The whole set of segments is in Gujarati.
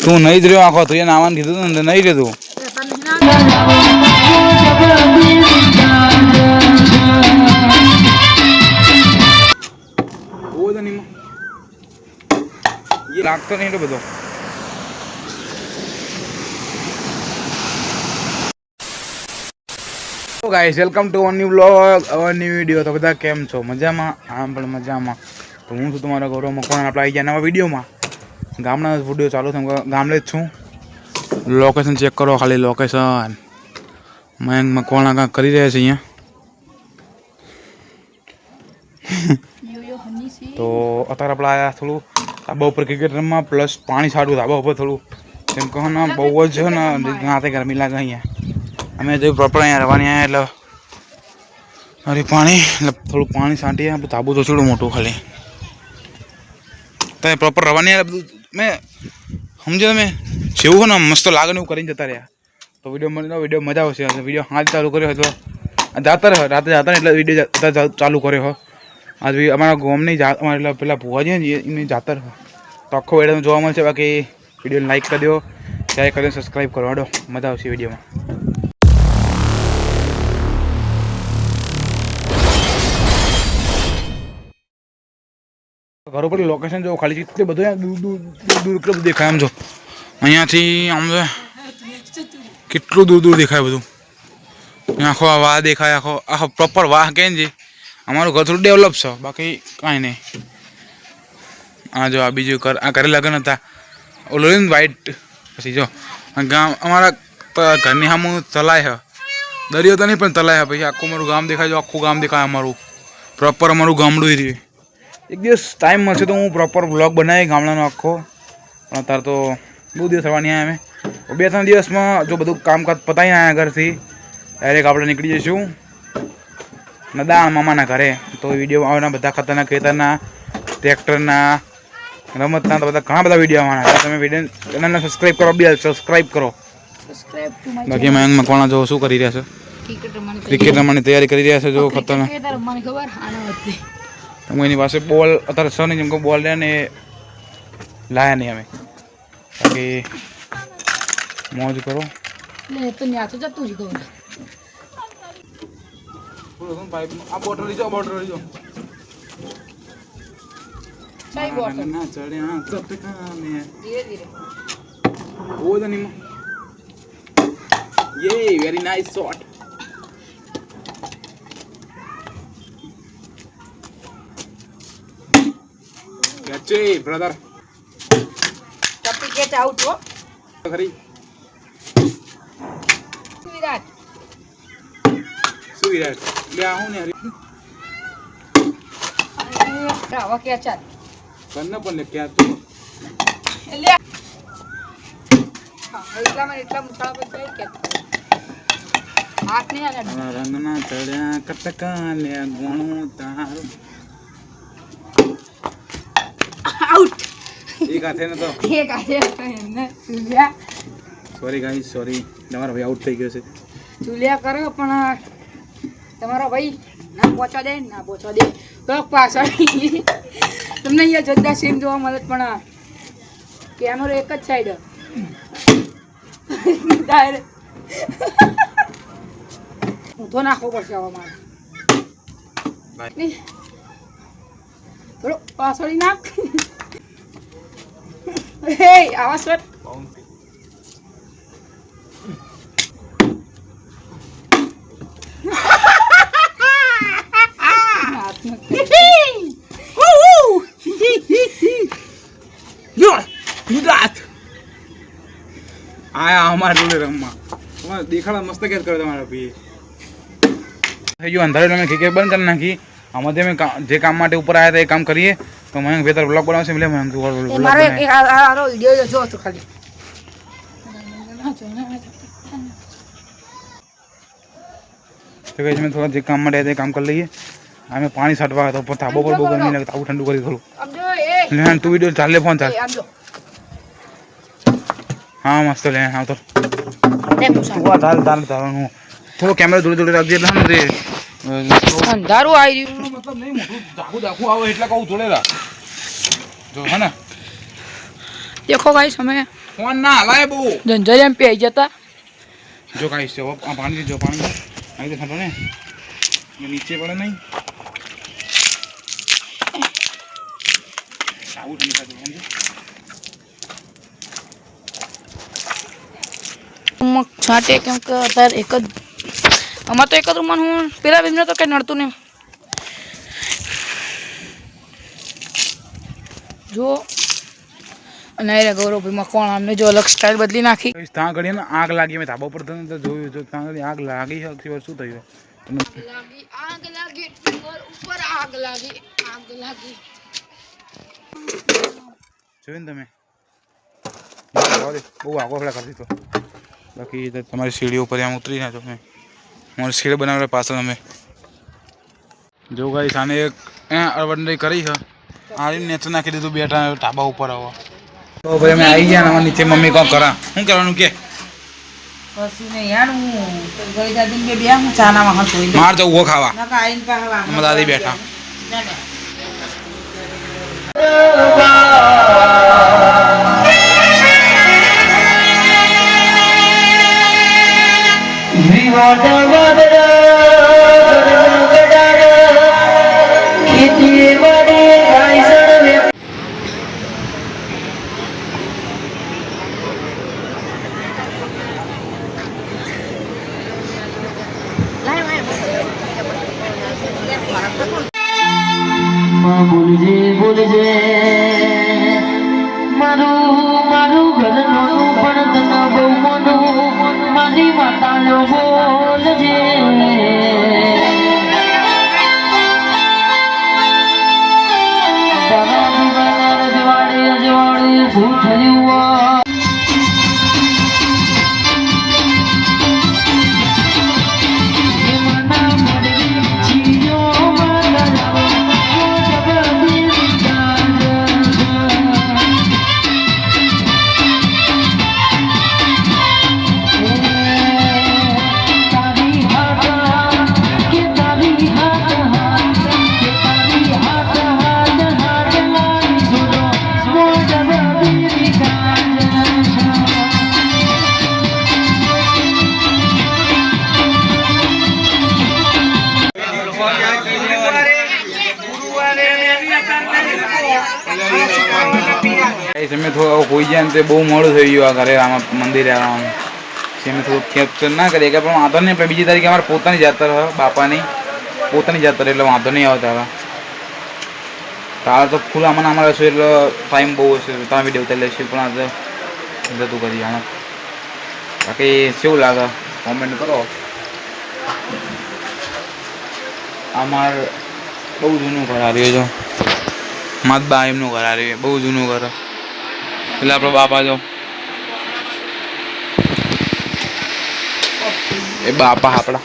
તું નહીં જ રહ્યો આખો તું એને આવવાનું કીધું ને નહીં રહ્યો તું લાગતો નહીં એટલો બધો. Guys welcome to our new vlog, our new video. તો બધા કેમ છો? મજામાં? આમ પણ મજામાં. તો હું છું તમારા ગૌરવ મકવાણા. આપણે આવી ગયા નવા વિડીયોમાં. ગામના વિડીયો ચાલુ છે, ગામડે જ છું. લોકેશન ચેક કરો ખાલી, લોકેશન મયંક મકવાણા કાંઈક કરી રહ્યા છે અહીંયા. તો અત્યારે આપણે આવ્યા થોડું ધાબા ઉપર ક્રિકેટ રમવા, પ્લસ પાણી છાડવું ધાબા ઉપર થોડું. જેમ કહો ને બહુ જ છે ને રાતે ગરમી લાગે અહીંયા. અમે જો પ્રોપર અહીંયા રહેવાની આવ્યા એટલે અરે પાણી એટલે થોડું પાણી છાંટીએ. ધાબુ તો થોડું મોટું ખાલી તમે પ્રોપર રહેવાની આવ્યા બધું મેં સમજો તમે જેવું ને મસ્ત લાગે ને એવું કરીને જતા રહ્યા. તો વિડીયો મજા આવશે. વિડીયો હાલ ચાલુ કર્યો હતો જાતા રહ્યો રાતે જાતા ને એટલે વિડીયો ચાલુ કર્યો હો. આજ અમારા ગામની અમારે એટલે પેલા ભુવાજી ને એમની જાતર તો આખો વિડીયો જોવા મળશે. બાકી વિડીયોને લાઈક કરી દો, શેર કરી દો, સબસ્ક્રાઈબ કરો. હાડો મજા આવશે વિડીયોમાં. ઘરો પર લોકેશન જો ખાલી એટલું બધું દૂર દૂર દૂર એટલું બધું દેખાય. આમ જો અહીંયાથી આમ કેટલું દૂર દૂર દેખાય બધું. આખો આ વાહ દેખાય, આખો પ્રોપર વાહ કે ને જે અમારું ઘર થોડું ડેવલપ છે, બાકી કાંઈ નહીં. આ જો આ બીજું આ ઘરે લગ્ન હતા ઓલો ને વાઇટ. પછી જો ગામ અમારા ઘરની સામું તલાય છે, દરિયો તો નહીં પણ તલાય છે. પછી આખું મારું ગામ દેખાય, જો આખું ગામ દેખાય અમારું પ્રોપર અમારું ગામડું રહ્યું. એક દિવસ ટાઈમ મળશે તો હું પ્રોપર બ્લોગ બનાવી ગામડાનો આખો. પણ અત્યારે તો બહુ દિવસ થવાની આવ્યા અમે. 2-3 દિવસમાં જો બધું કામકાજ પતાવીને આવ્યા ઘરથી ડાયરેક્ટ આપણે નીકળી જઈશું નદા મામાના ઘરે. તો વિડીયો આવવાના બધા ખતરના ખેતરના ટ્રેક્ટરના રમતના તો બધા ઘણા બધા વિડીયો આવવાના. તમે વિડીયો ચેનલને સબસ્ક્રાઈબ કરો, બે સબસ્ક્રાઈબ કરો. બાકી મયંક મકવાણા જો શું કરી રહ્યા છે? ક્રિકેટ રમવાની તૈયારી કરી રહ્યા છે. જો ખતરનાક હું એની પાસે બોલ અત્યારે સર નહીં જેમ બોલ લે ને લાયા નહીં અમે. બાકી મોજ કરો. આ બોટલ લીધો, બોટલ લીધો. Yay, very nice shot. Catch it, brother. Tapi catch out wo. Khari. Virat. Virat. Le આવું ને હરી. રાવા catch at. કન્ન પણ લે ક્યાં તો. લે. હા, એટલા મોટા પર catch. હાથ નહીં આને. રંગના ચડ્યા કટકા લે ગોણું તારું. આઉટ. એક હાથે ને તો એક હાથે ને ચુલિયા. Sorry guys, sorry. તમારો ભાઈ આઉટ થઈ ગયો છે. ચુલિયા કરો પણ તમારો ભાઈ ના પહોંચવા દે તો પાછળ તમને અહીંયા જુદા સીન જોવા મળે. પણ કેમેરો એક જ સાઈડ ડાયરેક્ટ ઊંધો નાખવો પડશે હવે મારે. થોડો પાછળ નાખ. હે આવા શોટ આયા અમારે રોલે રમવા. દેખાડા મસ્ત કેચ કરે તમારા ભાઈ. થઈ ગયું અંધારે અમે ક્રિકેટ બંધ કરી નાખી. આમાંથી અમે જે કામ માટે ઉપર આવ્યા હતા એ કામ કરીએ. તો મયંક બેતર બ્લોગ બનાવશે. એટલે મયંક મારો એક આરો વિડિયો જો તો ખાલી તો કઈ મેં થોડા જે કામ માટે આવ્યા તે કામ કરી લઈએ. અમે પાણી છાંટવા હતા ઉપર ધાબો પર બહુ ગરમી લાગે. આવું ઠંડુ કરી થોડું. લે તું વિડીયો ચાલે ફોન ચાલ. હા મસ્ત લે આવતો. થોડો કેમેરા દૂર રાખજે એટલે અંધારું આવી રહ્યું. મતલબ નહીં મોટું ઝાખું ઝાખું આવે એટલે કહું જોડે રાખ જો હે ને દેખો ગાઈસ અમે ફોન ના હલાય બહુ જંજરિયામાં પી આવી જતા. જો ગાઈસ જો આ પાણી જો પાણી આવી દેખાતો ને નીચે પડે નહીં આવું ઠંડી થતું સમજો છાંટે કેમ કે અત્યારે એક જ અમારે તો એક જ રૂમમાં હું પેલા બીજને તો કંઈ નડતું નહીં. જો અને એ ગૌરવભાઈમાં કોણ આમને જો અલગ સ્ટાઇલ બદલી નાખી. ત્યાં ઘડી ને આગ લાગી મેં ધાબા પર તો જોયું જો ત્યાં ઘડી આગ લાગી છે શું થયું આગ લાગી ઉપર આગ લાગી જોયું ને તમે બહુ આગો ફેલા કરી દીધો બાકી તમારી સીડીઓ ઉપર આમ ઉતરી ના છો મેં મારી સીડી બનાવેલા પાછળ અમે જો ગાઈસ આને એક અડવંડી કરી છે આ નેચર નાખી દીધું બેઠા ઢાબા ઉપર આવો તો ભાઈ અમે આવી ગયા ને નીચે મમ્મી કોણ કરા શું કરવાનું કે માર તો ઉભો ખાવા અમે દાદી બેઠા બોલજે મારું ઘર નોનું પણ તને બહુ મોનું મારી માતાનો બોલજે તારા દીવાના અજવાળે શું થયું તમે થોડું હોઈ જાય ને તે બહુ મોડું થઈ ગયું આ ઘરે આમાં મંદિરે આવવાનું અમે થોડું કેપ્ચર ના કરીએ કે પણ વાંધો નહીં પણ બીજી તારીખે અમારે પોતાની જાતર હોય બાપાની પોતાની જાતર એટલે વાંધો નહીં આવે તારા તારા તો ફૂલ આમાં અમારે હશે એટલે ટાઈમ બહુ હશે તમે વિડીયો ઉતારી લેશું પણ આજે જતું કરીએ આમાં બાકી કેવું લાગે કોમેન્ટ કરો અમાર બહુ જૂનું ઘર આવ્યું જો માત બા એમનું ઘર આવ્યું બહુ જૂનું ઘર એટલે આપણો બાપા જો એ બાપા આપણા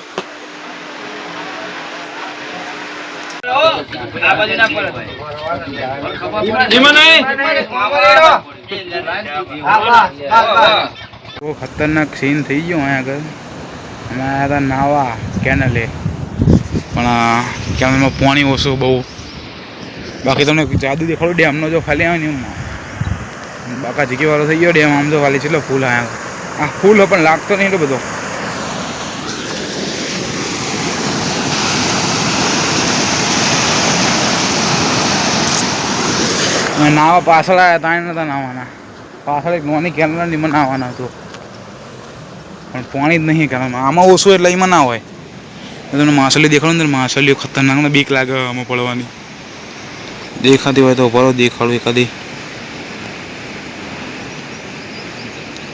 બહુ ખતરનાક સીન થઈ ગયો અહીંયા આગળ અમે આવ્યા હતા નાવા કેનલે પણ કેનલમાં પાણી ઓછું બહુ બાકી તમને જાદુ દેખાડું ડેમનો જો ખાલી આવે ને બાકા જીકીવાળો થઈ ગયો ડેમ આમ તો ખાલી કેટલો ફૂલ આવ્યા આ ફૂલ પણ લાગતો નહીં એટલો બધો નાવા પાછળ આવ્યા ત્યાં નતા નાવાના પાછળ એક નોની કેનલ એમાં નાવાના હતું પણ પાણી જ નહીં કેનલમાં આમાં ઓછું એટલે એમાં ના હોય તમને માછલી દેખાડું ને માછલીઓ ખતરનાક બીક લાગે આમાં પડવાની દેખાતી હોય તો પરો દેખાડું એકાદી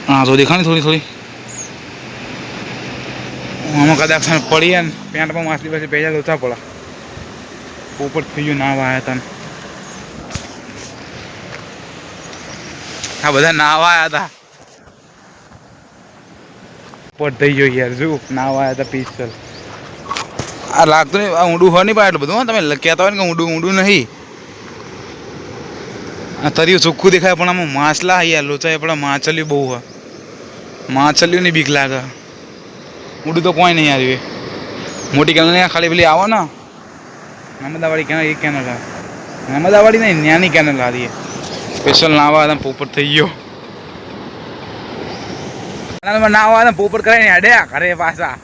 હા તો દેખાણી થોડી થોડી આમાં કદાચ પડીએ ને પેન્ટમાં માછલી પાસે પૈસા ઓછા પડે ઉપર થઈ ગયું નાવા આવ્યા હતા આ બધા નાવા આવ્યા હતા પોટ થઈ ગયો યાર શું નાવા આવ્યા હતા પિસ્તલ આ લાગતું નહીં આ ઊંડું હોય નહીં પણ એટલું બધું તમે કહેતા હોય ને કે ઊંડું નહીં આ તર્યું ચોખ્ખું દેખાય પણ આમાં માછલા યાર લોચા પણ માછલીઓ બહુ હોય માછલીઓની બીક લાગે ઊંડું તો કોઈ નહીં આવ્યું મોટી કેનલ ને ખાલી પેલી આવો ને નર્મદાવાળી કેનલ, એ કેનલ હા, નર્મદાવાળી નહીં, નાની કેનલ હારી સ્પેશિયલ નાવા હતા પોપટ થઈ ગયો. કેનલમાં નાવા હતા પોપટ કરાવીને અડ્યા ઘરે પાછા,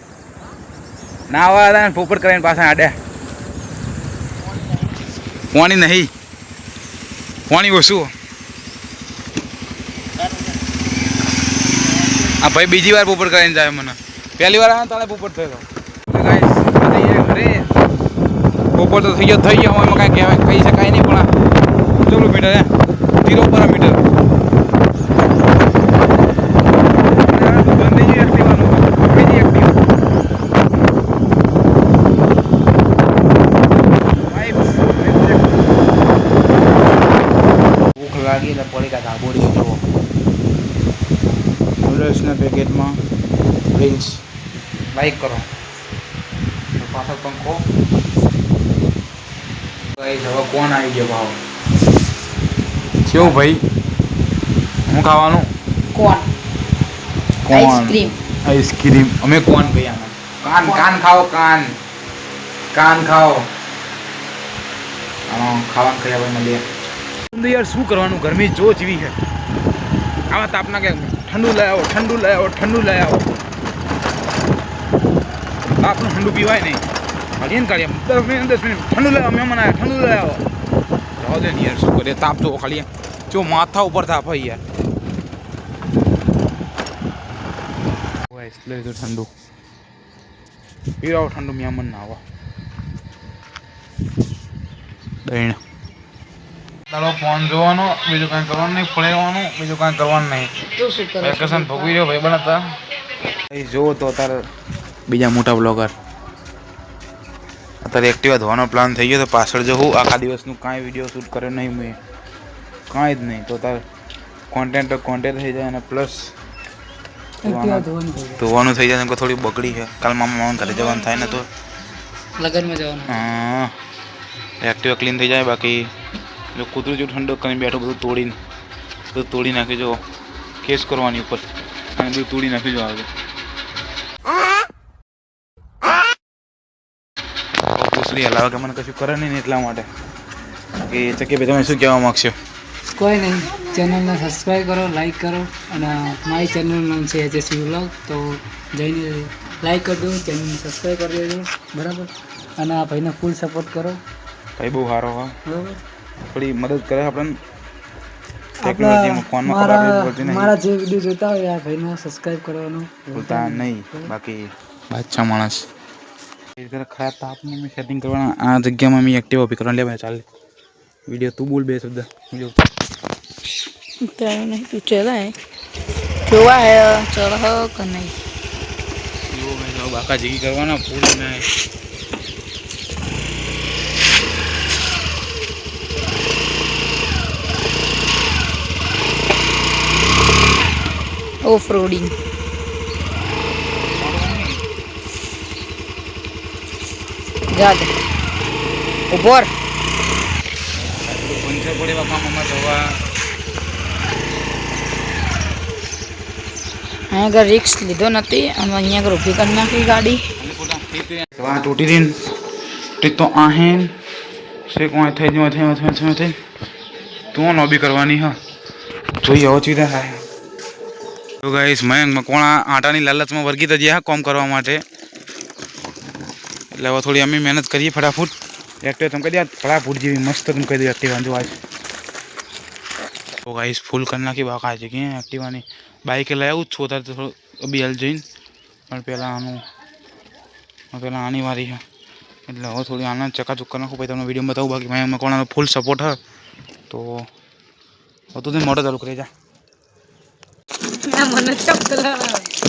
નાવા હતા પોપટ કરાવીને પાછા અડ્યા. પાણી નહીં, પાણી ઓછું. આ ભાઈ બીજી વાર પોપટ કરાવીને જાય, મને પહેલી વાર આવે તારે પોપટ થયો. પોપટ તો થઈ ગયો એમાં કાંઈ કહેવાય કહી શકાય નહીં, પણ કેટલું મીટર હે 0 પર મીટર. ભૂખ લાગી એટલે પડી ગયા ધાબોડી જુઓ નૂડલ્સના પેકેટમાં ડ્રિંક્સ. લાઈક કરો, પાછળ પંખો. હવે કોણ આવી ગયો ભાવ કેવું ભાઈ? હું ખાવાનું કોણ? આઈસ્ક્રીમ. આઈસ્ક્રીમ. અમે કોણ ભાઈ? આમાં કાન કાન ખાઓ, કાન કાન ખાઓ. ખાવાનું કયા ભાઈ મળીએ. યાર શું કરવાનું, ગરમી જો જેવી છે. આવા તાપના કે ઠંડુ લઈ આવો, ઠંડુ લઈ આવો, ઠંડુ લઈ આવો. તાપનું ઠંડુ પીવાય નહીં. હજી ને કાઢીએ 10 મિનિટ ઠંડુ લઈ આવો, મહેમાન આવ્યા ઠંડુ લઈ આવો. જાઓ દે ને યાર, શું કરીએ? તાપ જો ખાલી જો માથા ઉપર તાપ હોય યાર. લઈ તો ઠંડુ પીરાવો, ઠંડુ મહેમાન ના આવો. દહીં તારો ફોન જોવાનો, બીજું કાંઈ કરવાનું નહીં. ફળેવાનું, બીજું કાંઈ કરવાનું નહીં. વેકેશન ભોગવી રહ્યો ભાઈ બનાતા. જોવો તો અત્યારે બીજા મોટા બ્લોગર અત્યારે એક્ટિવા ધોવાનો પ્લાન થઈ ગયો. તો પાછળ જવું, આખા દિવસનું કાંઈ વિડીયો શૂટ કર્યો નહીં મેં, કાંઈ જ નહીં. તો તારે કોન્ટેન્ટ થઈ જાય અને પ્લસ ધોવાનું થઈ જાય. થોડી બગડી છે, કાલ મામા ઘરે જવાનું થાય ને તો લગનમાં જવાનું. હા, એક્ટિવા ક્લીન થઈ જાય. બાકી જો કૂતરું જો ઠંડો કરીને બેઠો, બધું તોડી નાખી જો, કેસ કરવાની ઉપર અને બધું તોડી નાખી જો. આવે પૂછડી હલાવે કે મને કશું કરે નહીં ને એટલા માટે કે ચકી ભાઈ તમે શું કહેવા માગશો? કોઈ નહીં, ચેનલને સબસ્ક્રાઈબ કરો, લાઈક કરો. અને મારી ચેનલનું નામ છે HSC વ્લોગ, તો જઈને લાઈક કરી દો, ચેનલને સબસ્ક્રાઈબ કરી દેજો, બરાબર. અને આ ભાઈને ફૂલ સપોર્ટ કરો. ભાઈ બહુ સારો હા, બરાબર. થોડી મદદ કરે આપણને મારા જે વિડીયો જોતા હોય આ ભાઈને સબસ્ક્રાઈબ કરવાનું ભૂલતા નહીં. બાકી બાદશાહ માણસ ખરાબ તાપને મેં સેટિંગ કરવાના. આ જગ્યામાં મેં એક્ટિવા ઊભી કરવાની લેવાય. ચાલે વિડીયો તું બોલ બે શબ્દ. नहीं तू चला है જોવા હે ચલ હ કે નહીં જો મેં જાવ બાકા જીગી કરવાના ફૂલ ને ઓફ રોડિંગ જા ઉપર પંચર પડે બાકા મમ્મા જવા આગળ રિક્સ લીધો નથી અને અહીંયા આગળ ઊભી કરી નાખી ગાડી વहाँ टूटी दिन तो आहेन से कोई थे जो थे तो लॉबी करवानी है જોઈએ હવે ચીધા થાય તો ગાઈસ મયંક મકોણા આટાની લાલચમાં વર્ગી તજ્યા કામ કરવા માટે એટલે હવે થોડી અમે મહેનત કરીએ ફટાફટ એક્ટિવા તમે કહી દે ફટાફટ જેવી મસ્ત તમે કહી દે એક્ટિવા જો આજ તો ગાઈસ ફૂલ કરી નાખી બાકા છે કે એક્ટિવાની બાઇક લઈ આવું છું ત્યારે થોડું અભી હાલ જઈને પણ પહેલાં આની વારી છે એટલે હવે થોડી આનંદ ચકાચૂક કરી નાખું પછી તમને વિડીયો બતાવું બાકી મયંક મકોણાનો ફૂલ સપોર્ટ હે તો તું તો મોટો ચાલુ કરી જા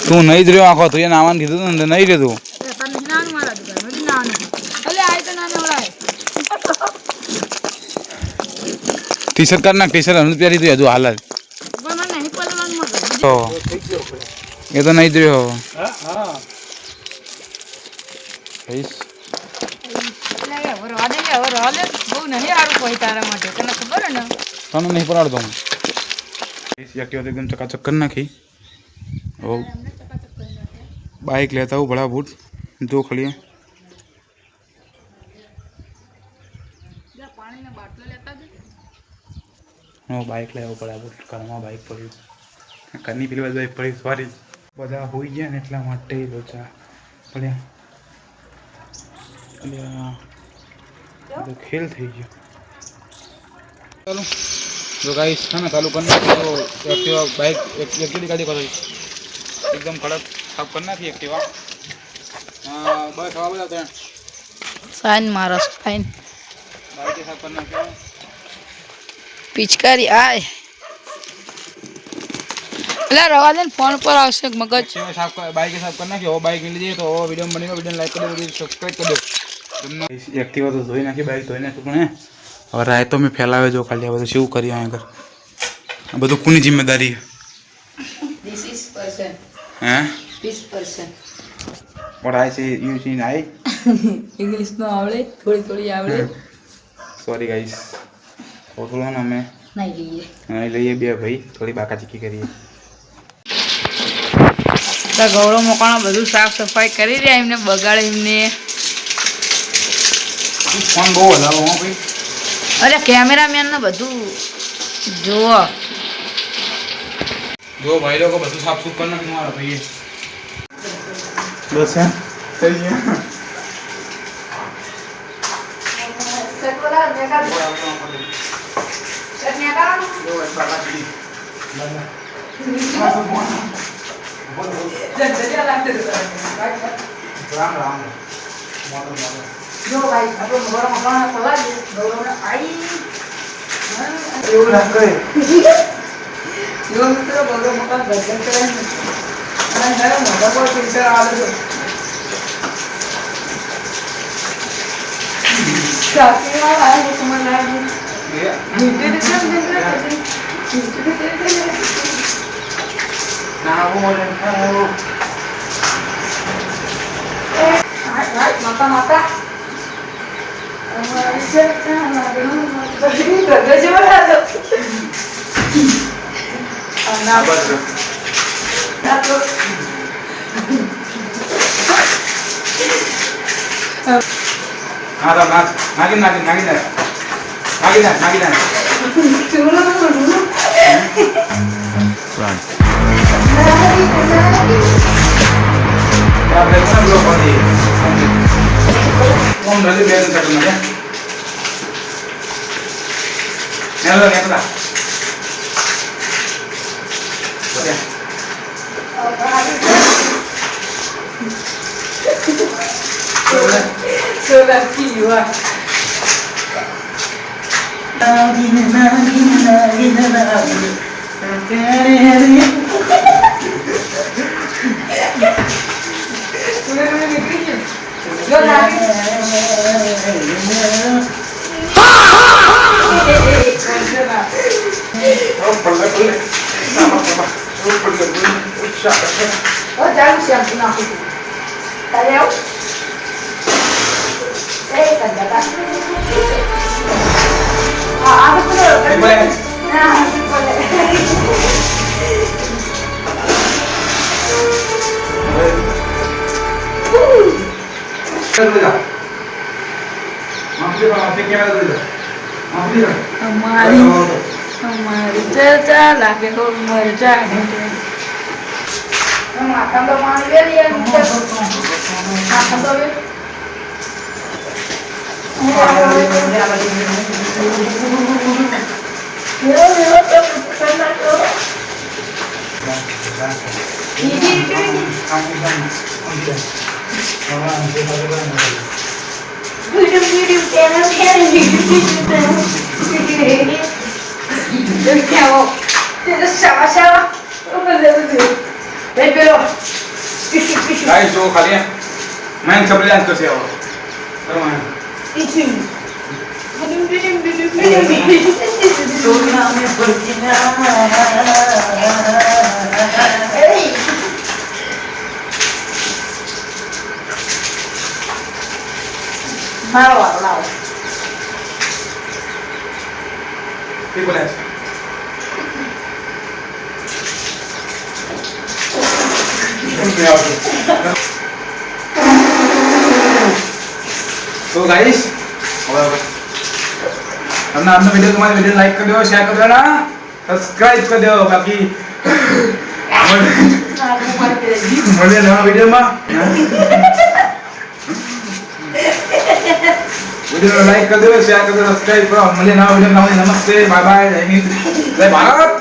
તું નહીં જ રહ્યો આખો તું એને આવવાનું કીધું ને નહીં રહ્યું ટી શર્ટ કર નાખ ટી શર્ટ હમણાં પહેરી તું હજુ હાલ જ એ તો નહીં જ રહ્યો તને નહીં પડાડતો હું એક્ટિવા એકદમ ચકાચક કરી નાખી બાઇક લેતા હું ભડા બૂટ જો ખડીએ પાણીના બાટલો લેતા જ હું બાઇક લેવું પડે આપણું ઘરમાં બાઇક પડ્યું ઘરની પેલી બાજુ બાઇક પડી સોરી બધા હોઈ ગયા ને એટલા માટે લોચા પડ્યા બધું ખેલ થઈ ગયો ચાલો જો ગાઈસ છે ને ચાલુ કરી નાખી એક્ટિવા બાઇક એકલી ગાડી કરો એકદમ કડક સાફ કરી નાખી એક્ટિવા બસ હવા બધા ત્યાં સાઈન મારો સાઈન બાઇક સાફ કરી નાખ્યો પિચકારી આય એટલે રવા દે ને ફોન પર આવશે મગજ સાફ બાઇક સાફ કરી નાખ્યો બાઇક લીધી તો વિડીયો બની વિડીયો લાઈક કરી દો સબસ્ક્રાઈબ કરી દો તમને એક્ટિવા તો ધોઈ નાખી બાઇક ધોઈ નાખી પણ હવે રાય તો મેં ફેલાવે જો ખાલી આ બધું શું કરીએ આગળ આ બધું કોની જિમ્મેદારી This is person. હે This person. What I say you see I English નો આવડે થોડી આવડે સોરી ગાઈસ ઓટલો ને અમે નહીં લઈએ લઈએ બે ભાઈ થોડી બાકા ચીકી કરીએ તો ગૌરવ મોકાણા બધું સાફ સફાઈ કરી રહ્યા એમને બગાડે એમને ફોન બહુ હલાવો હો ભાઈ અરે કેમેરામેન ને બધું જુઓ જો ભાઈ લોકો બધું સાફ સુફ કરી નાખ્યું મારા ભાઈએ બસ હે થઈ ગયા રામ રામ જો ભાઈ આપણો ગૌરવ મોકાણા થવા દે ગૌરવને આઈ એવું ના કરે જો મિત્રો ગૌરવ મોકાણા દર્શન કરે અને હે મોટા પર પિક્ચર આવે છે સાથી વાળા આ લોકો મને લાગે ના હું બોલે માતા અમારી ચર્ચા બધી ગગજ વાળા ના બસ હા તો નાગી આપણે કોને બ્લોક કરી દઈએ કોણ નદી બે તક મને નેલો નેકલા Sola kiwa. Oh, jangan siap nak. Tahu? Kagak. Aku tuh. boleh Nah, boleh. dulu dah maafin kamera dulu dah maafin हमारी चर्चा लागे हो मर जाए हम आखा तो मान ले लिया आखा तो भी ये तो करना तो video क्या वो तेरे शावा शावा ऊपर ले ले ले पेलो किसी गाइस जो खाली है मैं सब ले आकर से आओ चलो मैं किसी तो नाम में पड़ना मारो लाओ ठीक बोला तो गाइस તમને આજનો વિડીયો તમારે વિડીયો લાઈક કરી દો, શેર કરી દો ના સબસ્ક્રાઇબ કરી દો. બાકી મળીએ નવા વિડીયોમાં. વિડીયો લાઈક કરી દો, શેર કરી દો, સબસ્ક્રાઇબ કરો. મળીએ નવા વિડીયોમાં. નમસ્તે, બાય બાય, જય હિન્દ, જય ભારત.